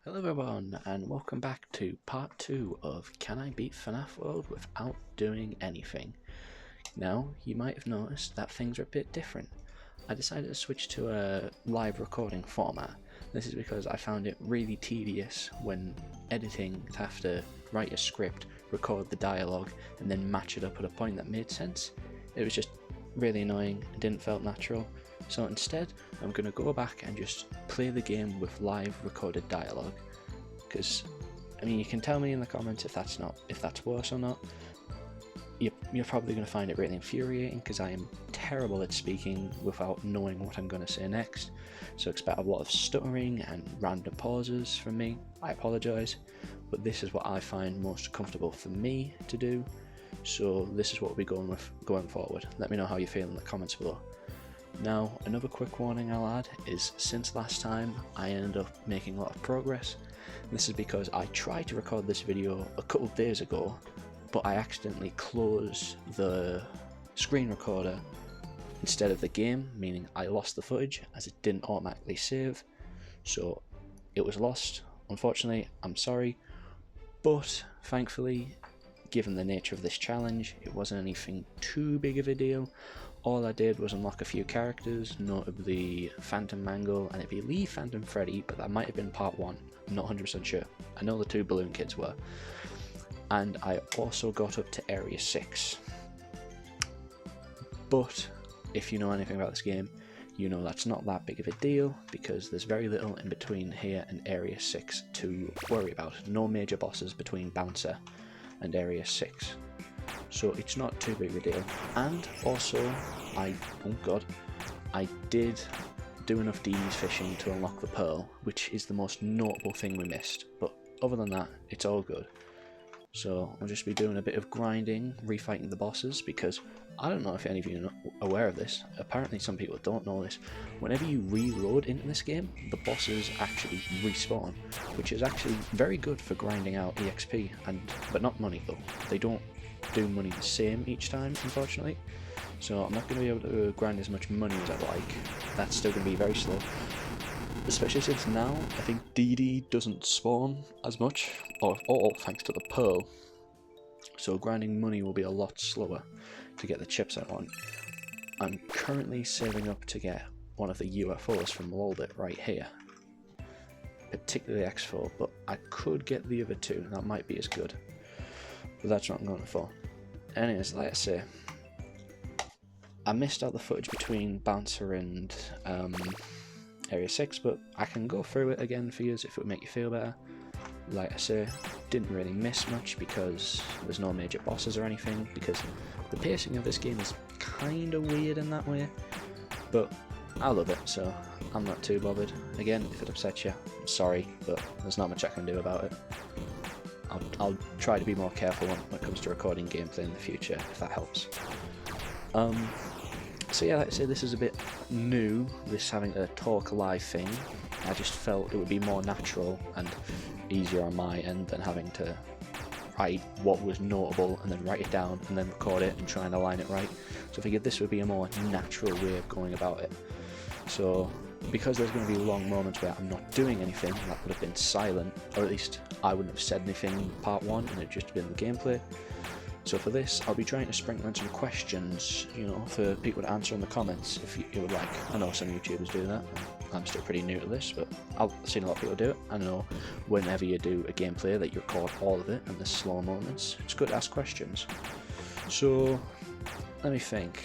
Hello everyone and welcome back to part 2 of Can I Beat FNAF World Without Doing Anything? Now, you might have noticed that things are a bit different. I decided to switch to a live recording format. This is because I found it really tedious when editing to have to write a script, record the dialogue and then match it up at a point that made sense. It was just really annoying and didn't feel natural. So instead, I'm going to go back and just play the game with live recorded dialogue. Because, I mean, you can tell me in the comments if that's worse or not. You're probably going to find it really infuriating because I am terrible at speaking without knowing what I'm going to say next. So expect a lot of stuttering and random pauses from me. I apologise, but this is what I find most comfortable for me to do. So this is what we'll be going with going forward. Let me know how you feel in the comments below. Now, another quick warning I'll add is since last time I ended up making a lot of progress. This is because I tried to record this video a couple of days ago, but I accidentally closed the screen recorder instead of the game, meaning I lost the footage as it didn't automatically save. So it was lost. Unfortunately, I'm sorry, but thankfully, given the nature of this challenge, it wasn't anything too big of a deal. All I did was unlock a few characters, notably Phantom Mangle and I believe Phantom Freddy, but that might have been part 1, I'm not 100% sure. I know the 2 balloon kids were. And I also got up to Area 6. But if you know anything about this game, you know that's not that big of a deal because there's very little in between here and Area 6 to worry about. No major bosses between Bouncer and Area 6. So it's not too big of a deal. And also, I did do enough Dee's fishing to unlock the Pearl, which is the most notable thing we missed. But other than that, it's all good. So I'll just be doing a bit of grinding, refighting the bosses, because I don't know if any of you are aware of this. Apparently some people don't know this. Whenever you reload into this game, the bosses actually respawn, which is actually very good for grinding out EXP, but not money though. They don't do money the same each time, unfortunately. So I'm not going to be able to grind as much money as I'd like. That's still going to be very slow. Especially since now, I think DD doesn't spawn as much, or all thanks to the Pearl. So grinding money will be a lot slower to get the chips I want. I'm currently saving up to get one of the UFOs from World right here. Particularly X4, but I could get the other 2, that might be as good. But that's what I'm going for. Anyways, like I say, I missed out the footage between Bouncer and Area 6, but I can go through it again for you if it would make you feel better. Like I say, didn't really miss much because there's no major bosses or anything, because the pacing of this game is kind of weird in that way, but I love it, so I'm not too bothered. Again, if it upsets you, I'm sorry, but there's not much I can do about it. I'll try to be more careful when it comes to recording gameplay in the future, if that helps. So yeah, like I say, this is a bit new, this having a talk live thing. I just felt it would be more natural and easier on my end than having to write what was notable and then write it down and then record it and try and align it right. So I figured this would be a more natural way of going about it. So because there's going to be long moments where I'm not doing anything, that would have been silent, or at least I wouldn't have said anything in part 1 and it'd just been the gameplay. So for this, I'll be trying to sprinkle in some questions, you know, for people to answer in the comments if you would like. I know some YouTubers do that. I'm still pretty new to this, but I've seen a lot of people do it. I know whenever you do a gameplay that you record all of it and the slow moments, it's good to ask questions. So, let me think.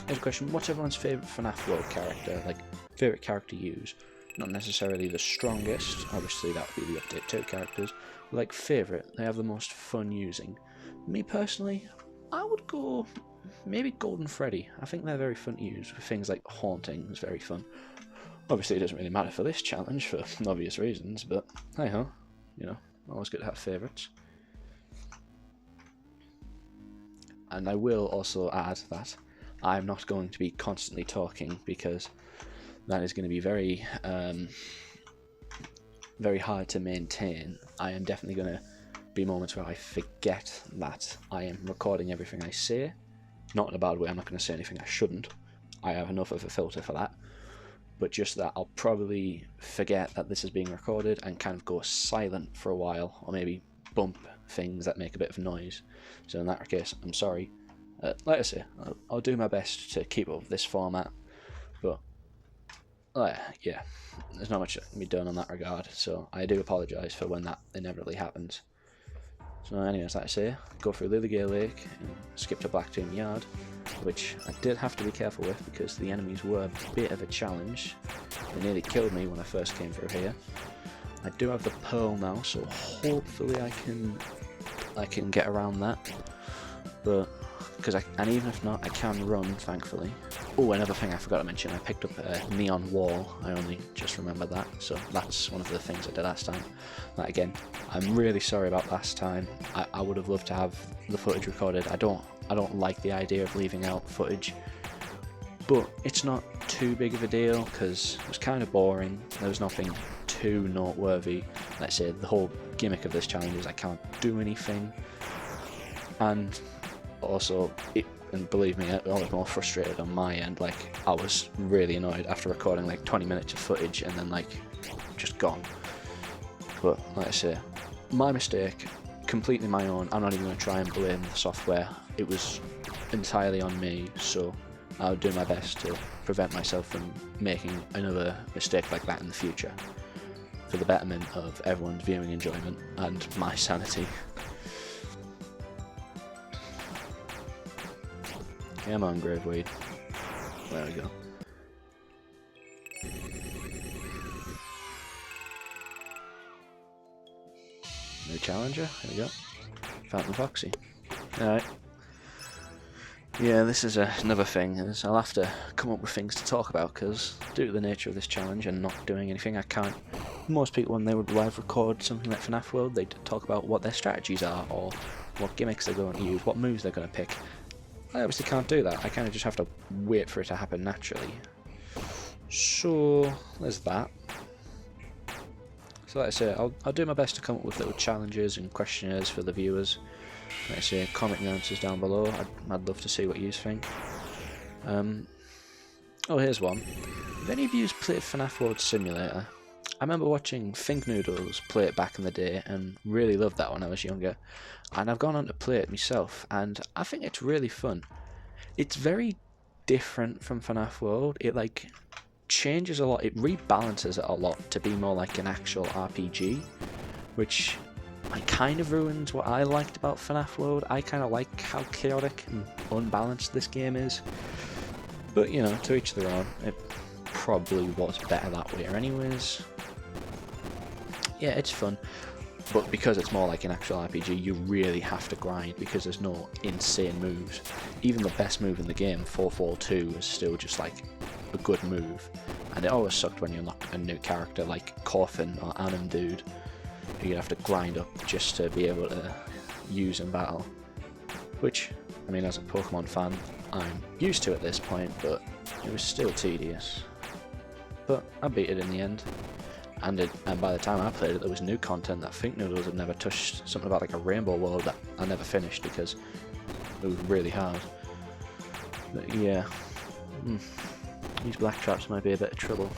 Here's a question. What's everyone's favourite FNAF World character? Like, favourite character to use? Not necessarily the strongest, obviously that would be the Update 2 characters, but like favourite, they have the most fun using. Me personally, I would go maybe Golden Freddy. I think they're very fun to use with things like haunting is very fun. Obviously it doesn't really matter for this challenge for obvious reasons, but hey ho, you know, always good to have favourites. And I will also add that I'm not going to be constantly talking because that is going to be very hard to maintain. I am definitely going to be moments where I forget that I am recording everything I say. Not in a bad way, I'm not going to say anything I shouldn't. I have enough of a filter for that. but just that I'll probably forget that this is being recorded and kind of go silent for a while, or maybe bump things that make a bit of noise. So in that case, I'm sorry. Like I say, I'll do my best to keep up with this format, but yeah, there's not much that can be done on that regard, so I do apologise for when that inevitably happens. So anyways, like I say, go through Lilligay Lake and skip to Blacktomb Yard, which I did have to be careful with because the enemies were a bit of a challenge. They nearly killed me when I first came through here. I do have the pearl now, so hopefully I can get around that. But and even if not, I can run, thankfully. Oh, another thing I forgot to mention, I picked up a neon wall. I only just remembered that, so that's one of the things I did last time. Like, again, I'm really sorry about last time. I would have loved to have the footage recorded. I don't like the idea of leaving out footage, but it's not too big of a deal because it was kind of boring. There was nothing too noteworthy. Let's say the whole gimmick of this challenge is I can't do anything, and also, and believe me, I was more frustrated on my end. Like, I was really annoyed after recording like 20 minutes of footage and then like just gone. But like I say, my mistake, completely my own. I'm not even going to try and blame the software. It was entirely on me, so I'll do my best to prevent myself from making another mistake like that in the future, for the betterment of everyone's viewing enjoyment and my sanity. Come on, Graveweed. There we go. New challenger. There we go. Fountain Foxy. Alright. Yeah, this is another thing. I'll have to come up with things to talk about because, due to the nature of this challenge and not doing anything, I can't. Most people, when they would live record something like FNAF World, they'd talk about what their strategies are or what gimmicks they're going to use, what moves they're going to pick. I obviously can't do that. I kind of just have to wait for it to happen naturally. So there's that. So like I say, I'll do my best to come up with little challenges and questionnaires for the viewers. Like I say, comment your answers down below. I'd love to see what you think. Oh, here's one. Have any of you played FNAF World Simulator? I remember watching Think Noodles play it back in the day and really loved that when I was younger. And I've gone on to play it myself and I think it's really fun. It's very different from FNAF World. It like changes a lot. It rebalances it a lot to be more like an actual RPG, which kind of ruins what I liked about FNAF World. I kind of like how chaotic and unbalanced this game is. But you know, to each their own. It probably was better that way anyways. Yeah, it's fun, but because it's more like an actual RPG, you really have to grind because there's no insane moves. Even the best move in the game, 442, is still just like a good move, and it always sucked when you unlocked a new character like Coffin or Anim Dude, who you'd have to grind up just to be able to use in battle. Which, I mean, as a Pokemon fan, I'm used to at this point, but it was still tedious. But I beat it in the end. And by the time I played it, there was new content that Think Noodles had never touched. Something about like a rainbow world that I never finished because it was really hard. But yeah, these black traps might be a bit of trouble.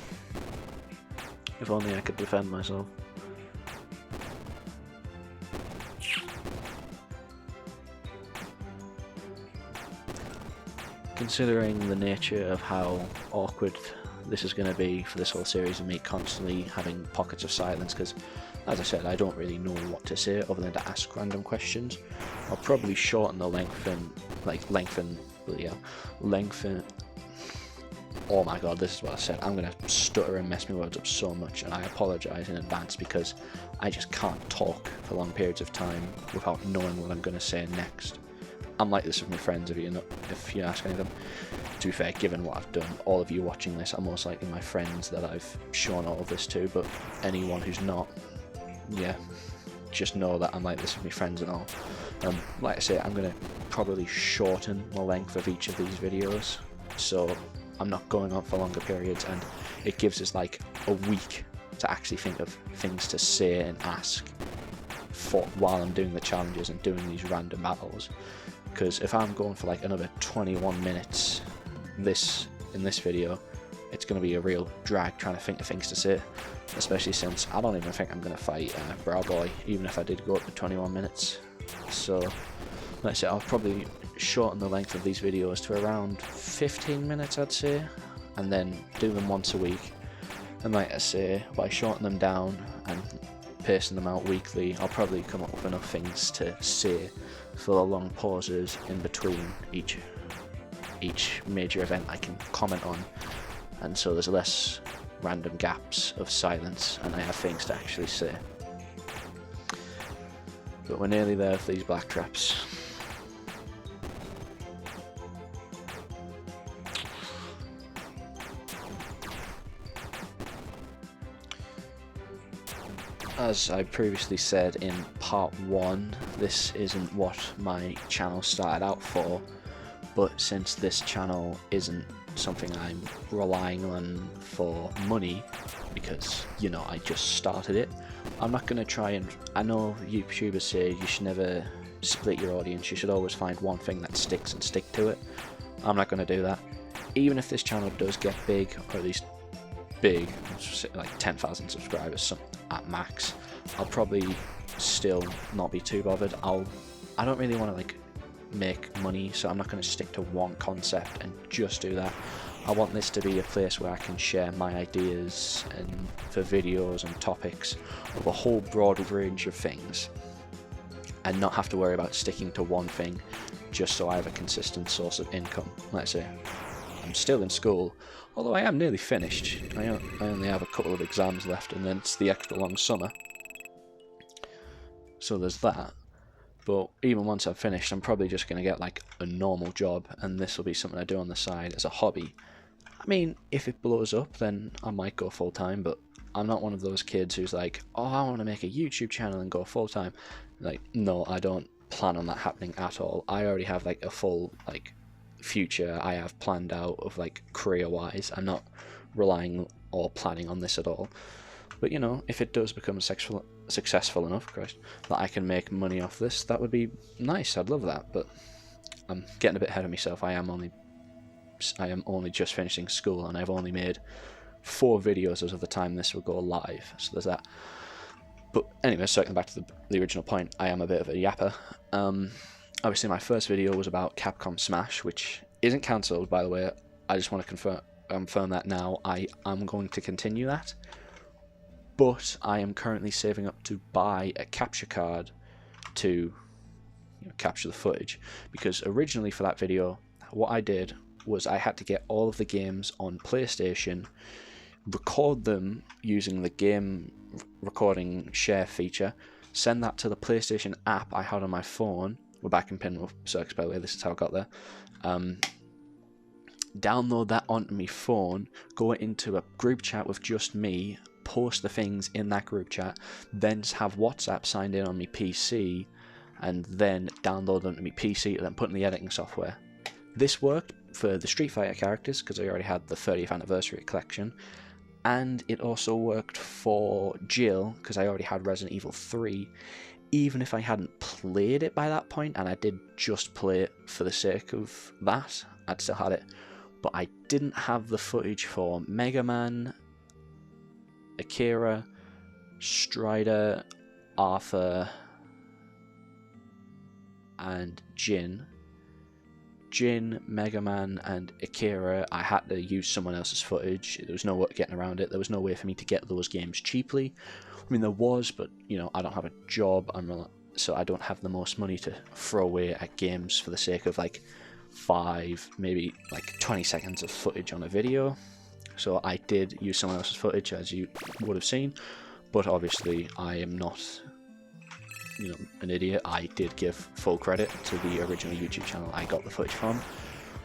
If only I could defend myself. Considering the nature of how awkward this is going to be for this whole series and me constantly having pockets of silence, because as I said, I don't really know what to say other than to ask random questions. I'll probably shorten the lengthen. Oh my god, this is what I said. I'm going to stutter and mess my words up so much, and I apologise in advance because I just can't talk for long periods of time without knowing what I'm going to say next. I'm like this with my friends, if you ask any of them. To be fair, given what I've done, all of you watching this are most likely my friends that I've shown all of this to, but anyone who's not, yeah, just know that I'm like this with my friends and all. Like I say, I'm going to probably shorten the length of each of these videos, so I'm not going on for longer periods, and it gives us like a week to actually think of things to say and ask while I'm doing the challenges and doing these random battles. Because if I'm going for like another 21 minutes in this video, it's going to be a real drag trying to think of things to say, especially since I don't even think I'm going to fight Brow Boy, even if I did go up to 21 minutes. So, like I said, I'll probably shorten the length of these videos to around 15 minutes, I'd say, and then do them once a week. And like I say, by shortening them down and pacing them out weekly, I'll probably come up with enough things to say for the long pauses in between each major event I can comment on, and so there's less random gaps of silence and I have things to actually say. But we're nearly there with these black traps. As I previously said in part 1, this isn't what my channel started out for, but since this channel isn't something I'm relying on for money, because, you know, I just started it, I'm not going to try and... I know YouTubers say you should never split your audience, you should always find one thing that sticks and stick to it. I'm not going to do that. Even if this channel does get big, or at least big, like 10,000 subscribers at max, I'll probably still not be too bothered. I don't really want to like make money, so I'm not going to stick to one concept and just do that. I want this to be a place where I can share my ideas and for videos and topics of a whole broad range of things, and not have to worry about sticking to one thing just so I have a consistent source of income. Like I say, I'm still in school, although I am nearly finished. I only have a couple of exams left, and then it's the extra long summer. So there's that. But even once I've finished, I'm probably just going to get like a normal job, and this will be something I do on the side as a hobby. I mean, if it blows up, then I might go full time, but I'm not one of those kids who's like, oh, I want to make a YouTube channel and go full time. Like, no, I don't plan on that happening at all. I already have like a full like future I have planned out of like career wise. I'm not relying or planning on this at all. But you know, if it does become successful enough, Christ, that I can make money off this, that would be nice. I'd love that. But I'm getting a bit ahead of myself. I am only just finishing school, and I've only made 4 videos as of the time this will go live. So there's that. But anyway, circling back to the original point, I am a bit of a yapper. Obviously, my first video was about Capcom Smash, which isn't cancelled, by the way. I just want to confirm that now. I am going to continue that. But I am currently saving up to buy a capture card to capture the footage, because originally for that video, what I did was I had to get all of the games on PlayStation, record them using the game recording share feature, send that to the PlayStation app I had on my phone. We're back in Pinwheel Circus, by the way, this is how I got there. Download that onto my phone, go into a group chat with just me, post the things in that group chat, then have WhatsApp signed in on my PC, and then download them to my PC and then put in the editing software. This worked for the Street Fighter characters because I already had the 30th anniversary collection, and it also worked for Jill because I already had Resident Evil 3. Even if I hadn't played it by that point, and I did just play it for the sake of that, I'd still had it. But I didn't have the footage for Mega Man, Akira, Strider, Arthur, and Jin. Mega Man, and Akira, I had to use someone else's footage. There was no way getting around it. There was no way for me to get those games cheaply. I mean, there was, but, you know, I don't have a job, so I don't have the most money to throw away at games for the sake of, like, 5, maybe, like, 20 seconds of footage on a video. So I did use someone else's footage, as you would have seen, but obviously I am not, you know, an idiot. I did give full credit to the original YouTube channel I got the footage from.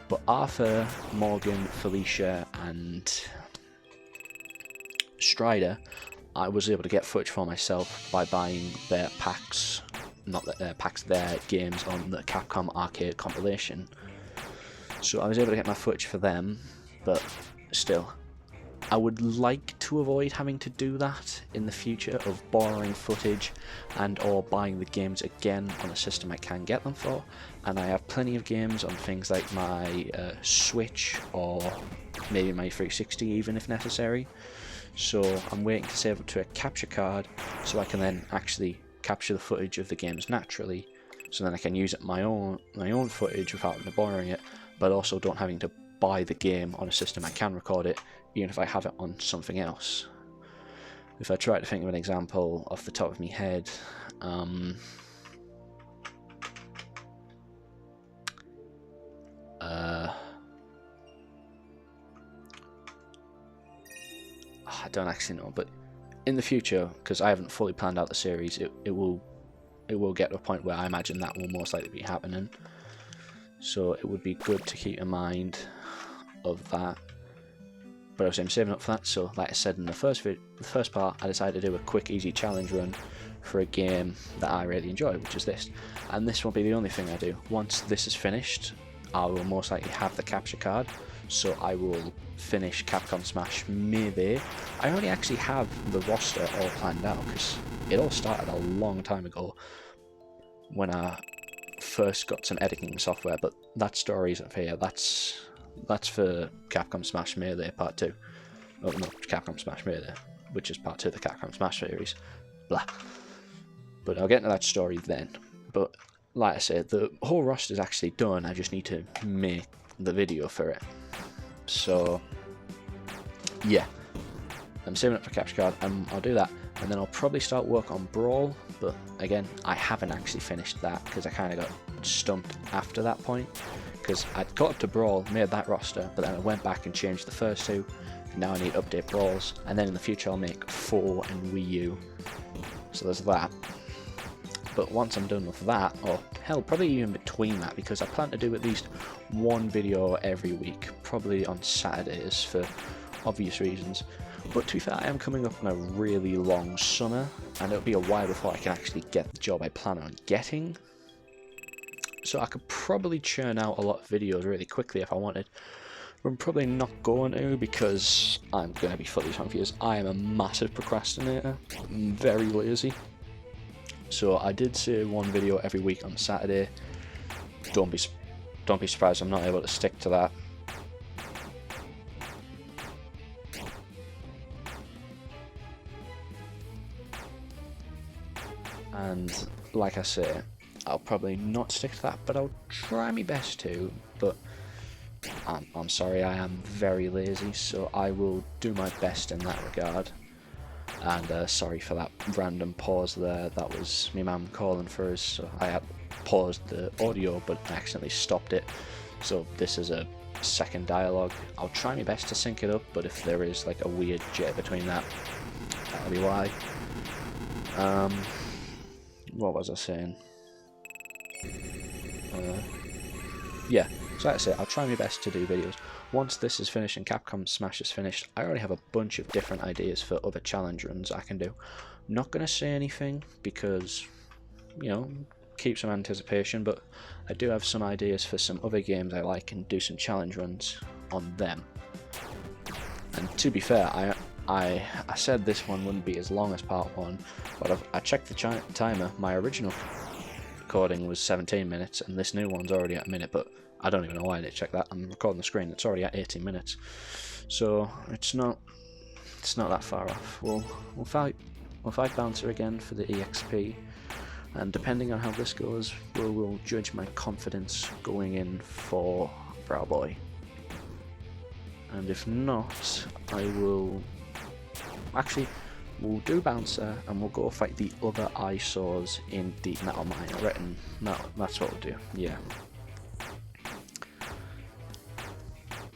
But Arthur, Morgan, Felicia, and Strider, I was able to get footage for myself by buying their packs, their games on the Capcom Arcade compilation. So I was able to get my footage for them, but still, I would like to avoid having to do that in the future, of borrowing footage and or buying the games again on a system I can get them for. And I have plenty of games on things like my Switch or maybe my 360 even if necessary. So I'm waiting to save up to a capture card so I can then actually capture the footage of the games naturally, so then I can use it my own footage without borrowing it, but also don't having to buy the game on a system I can record it, even if I have it on something else. If I try to think of an example off the top of my head, I don't actually know, but in the future, because I haven't fully planned out the series, it will get to a point where I imagine that will most likely be happening. So it would be good to keep in mind of that. But obviously I'm saving up for that, so like I said in the first part, I decided to do a quick easy challenge run for a game that I really enjoy, which is this. And this won't be the only thing I do. Once this is finished, I will most likely have the capture card, so I will finish Capcom Smash maybe. I only actually have the roster all planned out, because it all started a long time ago when I first got some editing software, but that story isn't for here. That's for Capcom Smash Melee Part 2. Oh no, Capcom Smash Melee, which is Part 2 of the Capcom Smash series. Blah. But I'll get into that story then. But like I said, the whole roster is actually done. I just need to make the video for it. So yeah, I'm saving up for capture card, and I'll do that, and then I'll probably start work on Brawl. But again, I haven't actually finished that because I kind of got stumped after that point, because I'd got up to Brawl, made that roster, but then I went back and changed the first two. Now I need to update Brawls, and then in the future I'll make 4 and Wii U. So there's that. But once I'm done with that, or hell, probably even between that, because I plan to do at least one video every week, probably on Saturdays for obvious reasons. But to be fair, I am coming up on a really long summer, and it'll be a while before I can actually get the job I plan on getting. So I could probably churn out a lot of videos really quickly if I wanted. But I'm probably not going to, because I'm going to be fully confused. I am a massive procrastinator. I'm very lazy. So I did say one video every week on Saturday. Don't be surprised I'm not able to stick to that. And like I say, I'll probably not stick to that, but I'll try my best to. But I'm sorry, I am very lazy, so I will do my best in that regard. And sorry for that random pause there. That was my mum calling for us, so I had paused the audio but accidentally stopped it. So this is a second dialogue. I'll try my best to sync it up, but if there is like a weird jet between that, that'll be why. What was I saying? Yeah, so like I say, I'll try my best to do videos. Once this is finished and Capcom Smash is finished, I already have a bunch of different ideas for other challenge runs I can do. I'm not going to say anything because, you know, keep some anticipation, but I do have some ideas for some other games I like and do some challenge runs on them. And to be fair, I said this one wouldn't be as long as part 1, but I checked the timer. My original recording was 17 minutes and this new one's already at a minute, but I don't even know why I didn't check that. I'm recording the screen, it's already at 18 minutes. So it's not that far off. We'll fight Bouncer again for the EXP, and depending on how this goes, we'll judge my confidence going in for Brow Boy. And if not, we'll do Bouncer and we'll go fight the other eyesores in Deep Metal Mine. I reckon that's what we'll do, yeah.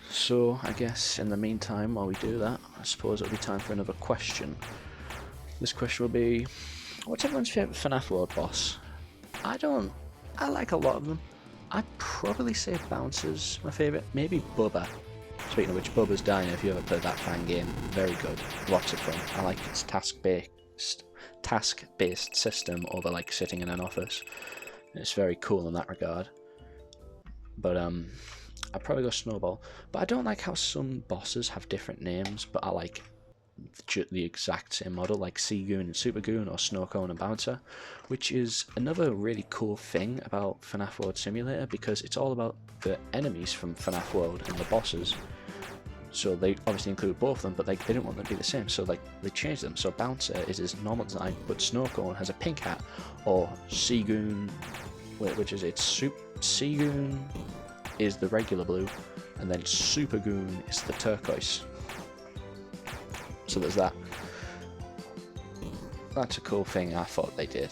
So I guess in the meantime, while we do that, I suppose it'll be time for another question. This question will be, what's everyone's favourite FNAF World boss? I like a lot of them. I'd probably say Bouncer's my favourite, maybe Bubba. Speaking of which, Bubba's Diner, if you ever played that fan game, very good, lots of fun. I like its task-based system over like sitting in an office. It's very cool in that regard. But I'd probably go Snowball, but I don't like how some bosses have different names, but I like the exact same model, like Sea Goon and Super Goon, or Snow Cone and Bouncer, which is another really cool thing about FNAF World Simulator, because it's all about the enemies from FNAF World and the bosses. so they obviously included both of them, but like they didn't want them to be the same, so like they changed them. So Bouncer is his normal design, but Snowcone has a pink hat, or Seagoon, which is its Seagoon is the regular blue, and then Super Goon is the turquoise. So there's that. That's a cool thing I thought they did.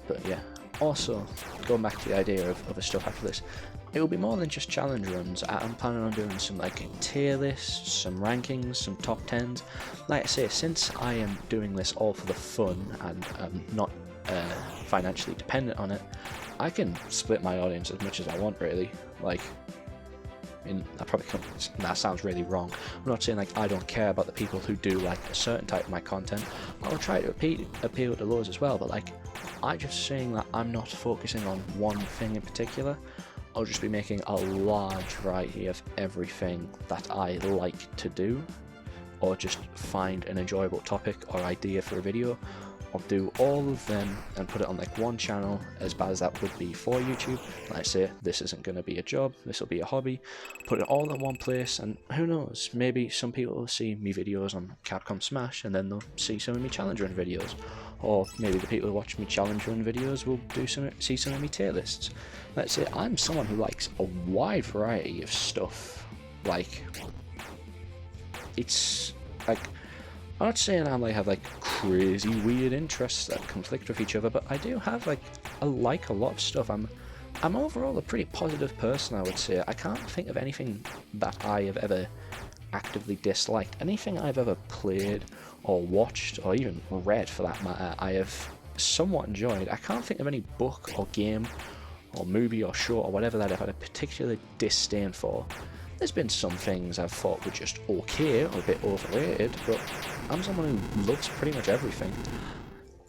But yeah, also going back to the idea of other stuff after this, it will be more than just challenge runs. I'm planning on doing some like tier lists, some rankings, some top 10s. Like I say, since I am doing this all for the fun and I'm not financially dependent on it, I can split my audience as much as I want, really. Like, that sounds really wrong. I'm not saying like I don't care about the people who do like a certain type of my content. I'll try to appeal to those as well, but like, I'm just saying that I'm not focusing on one thing in particular. I'll just be making a large variety of everything that I like to do, or just find an enjoyable topic or idea for a video. I'll do all of them and put it on like one channel, as bad as that would be for YouTube. Like I say, this isn't going to be a job, this will be a hobby. Put it all in one place, and who knows, maybe some people will see me videos on Capcom Smash and then they'll see some of me challenge run videos. Or maybe the people who watch me challenge run videos will see some of me tier lists. Let's say I'm someone who likes a wide variety of stuff. Like, it's like, I'm not saying I have like crazy weird interests that conflict with each other, but I do have like a lot of stuff. I'm overall a pretty positive person, I would say. I can't think of anything that I have ever actively disliked. Anything I've ever played or watched or even read for that matter, I have somewhat enjoyed. I can't think of any book or game or movie or show or whatever that I've had a particular disdain for. There's been some things I've thought were just okay or a bit overrated, but I'm someone who loves pretty much everything.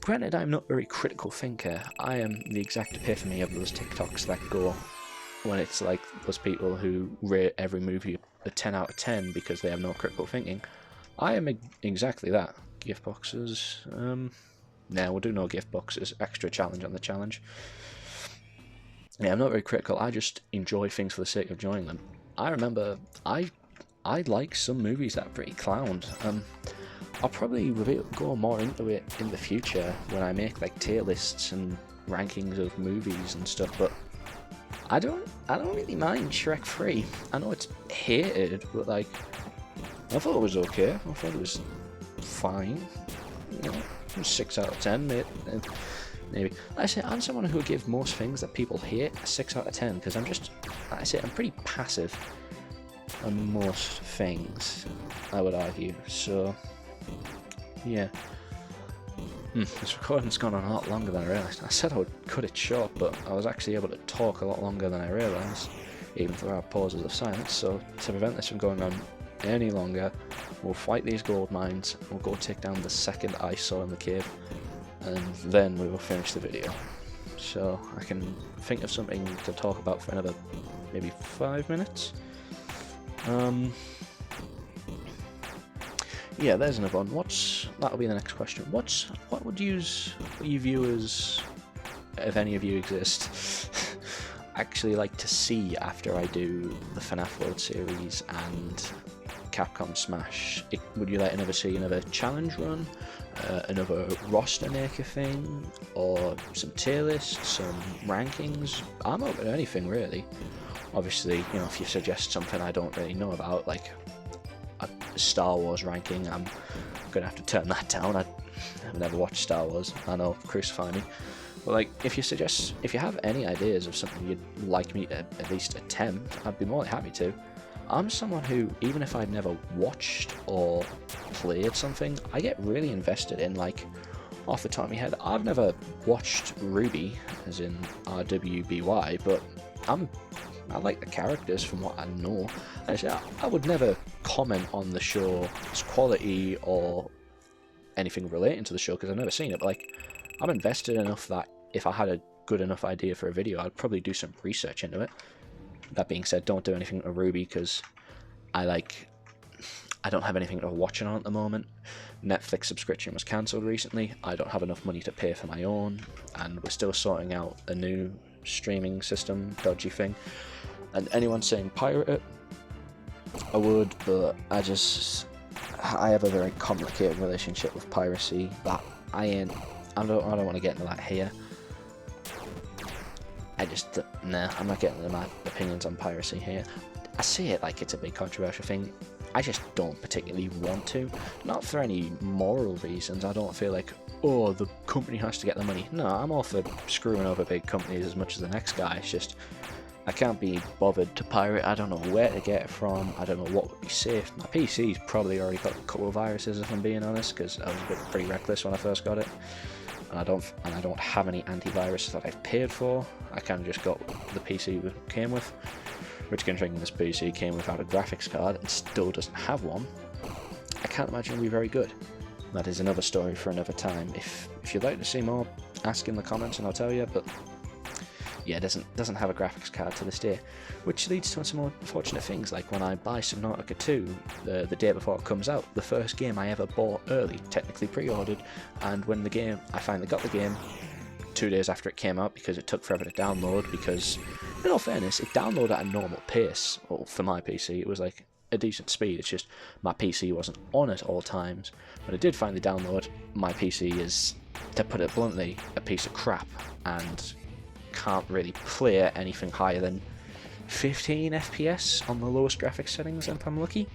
Granted, I'm not a very critical thinker. I am the exact epitome of those TikToks that go when it's like those people who rate every movie a 10 out of 10 because they have no critical thinking. I am exactly that. Gift boxes. We'll do no gift boxes. Extra challenge on the challenge. Yeah, I'm not very critical. I just enjoy things for the sake of enjoying them. I remember I like some movies that are pretty clowned. I'll probably go more into it in the future when I make like tier lists and rankings of movies and stuff, but I don't really mind Shrek 3. I know it's hated, but like, I thought it was okay. I thought it was fine. You know, 6 out of 10, maybe. Like I say, I'm someone who will give most things that people hate a 6 out of 10 because I'm pretty passive on most things, I would argue. So, yeah. This recording's gone on a lot longer than I realised. I said I would cut it short, but I was actually able to talk a lot longer than I realised, even through our pauses of silence. So, to prevent this from going on any longer, we'll fight these gold mines, we'll go take down the second ice saw in the cave, and then we will finish the video. So I can think of something to talk about for another maybe 5 minutes. Yeah, there's another one. That'll be the next question. What would you viewers, if any of you exist, actually like to see after I do the FNAF World series and Capcom Smash? Would you like to see another challenge run, another roster maker thing, or some tier lists, some rankings? I'm open to anything really. Obviously, you know, if you suggest something I don't really know about, like a Star Wars ranking, I'm gonna have to turn that down. I've never watched Star Wars. I know, crucify me. But like, if you have any ideas of something you'd like me to at least attempt, I'd be more than happy to. I'm someone who, even if I've never watched or played something, I get really invested in, like, off the top of my head, I've never watched Ruby, as in RWBY, but I like the characters from what I know. I would never comment on the show's quality or anything relating to the show because I've never seen it, but like, I'm invested enough that if I had a good enough idea for a video, I'd probably do some research into it. That being said, don't do anything to Ruby because I don't have anything to watch it on at the moment. Netflix subscription was cancelled recently. I don't have enough money to pay for my own, and we're still sorting out a new streaming system dodgy thing. And anyone saying pirate it, I would, but I have a very complicated relationship with piracy that I don't want to get into that here. Nah, I'm not getting into my opinions on piracy here. I see it like it's a big controversial thing. I just don't particularly want to. Not for any moral reasons. I don't feel like, oh, the company has to get the money. No, I'm all for screwing over big companies as much as the next guy. It's just, I can't be bothered to pirate. I don't know where to get it from. I don't know what would be safe. My PC's probably already got a couple of viruses, if I'm being honest, because I was pretty reckless when I first got it. And I don't have any antivirus that I've paid for. I kind of just got the PC it came with, which, considering this PC came without a graphics card and still doesn't have one, I can't imagine it'll be very good. That is another story for another time. If you'd like to see more, ask in the comments and I'll tell you. But yeah, it doesn't have a graphics card to this day, which leads to some more unfortunate things, like when I buy Subnautica 2 the day before it comes out, the first game I ever bought early, technically pre-ordered, and when I finally got the game 2 days after it came out, because it took forever to download, because in all fairness, it downloaded at a normal pace. Well, for my PC, it was like a decent speed. It's just my PC wasn't on at all times. When it did finally download, my PC is, to put it bluntly, a piece of crap, and can't really play at anything higher than 15 FPS on the lowest graphics settings if I'm lucky,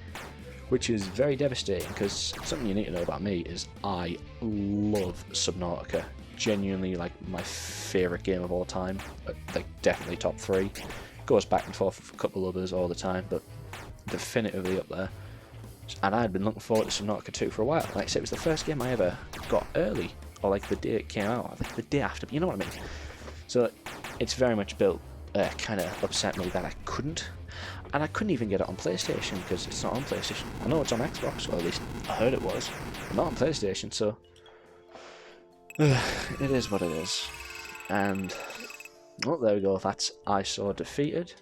which is very devastating, because something you need to know about me is I love Subnautica. Genuinely, like, my favourite game of all time, like definitely top 3. Goes back and forth with a couple others all the time, but definitively up there. And I'd been looking forward to Subnautica 2 for a while. Like I said, it was the first game I ever got early, or like the day it came out, like the day after, you know what I mean? So it's very much built, kind of upset me that I couldn't. And I couldn't even get it on PlayStation, because it's not on PlayStation. I know it's on Xbox, or at least I heard it was, but not on PlayStation, so it is what it is. And, well, there we go, that's I Saw defeated.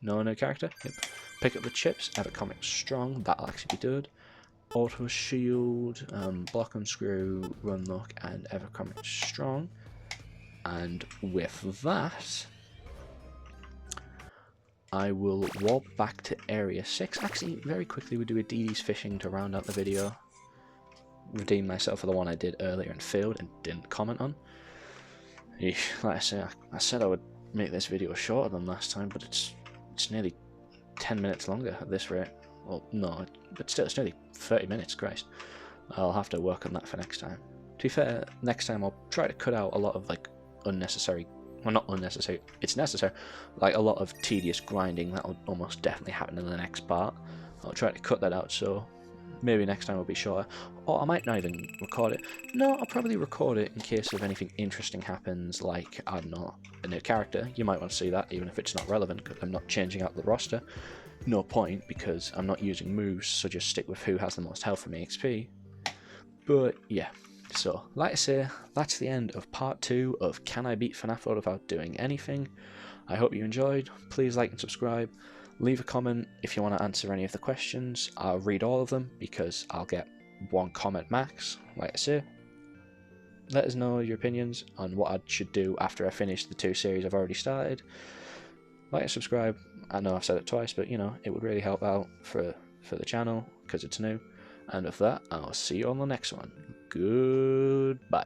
No new character. Yep. Pick up the chips, have a comic strong, that'll actually be good. Auto shield, block and screw, run lock, and ever comic strong. And with that, I will warp back to Area 6. Actually, very quickly, we'll do a DD's fishing to round out the video. Redeem myself for the one I did earlier and failed and didn't comment on. Like I said I would make this video shorter than last time, but it's nearly 10 minutes longer at this rate. Well, no, but still, it's nearly 30 minutes, Christ. I'll have to work on that for next time. To be fair, next time I'll try to cut out a lot of, like, unnecessary, well, not unnecessary, it's necessary, like a lot of tedious grinding that will almost definitely happen in the next part. I'll try to cut that out, so maybe next time will be shorter, or I might not even record it. No, I'll probably record it in case of anything interesting happens, like, I don't know, a new character. You might want to see that, even if it's not relevant, because I'm not changing out the roster. No point, because I'm not using moves, so just stick with who has the most health from EXP. But yeah. So, like I say, that's the end of part 2 of Can I Beat FNAF World Without Doing Anything? I hope you enjoyed. Please like and subscribe. Leave a comment if you want to answer any of the questions. I'll read all of them, because I'll get one comment max, like I say. Let us know your opinions on what I should do after I finish the 2 series I've already started. Like and subscribe. I know I've said it twice, but you know, it would really help out for the channel, because it's new. And with that, I'll see you on the next one. Goodbye.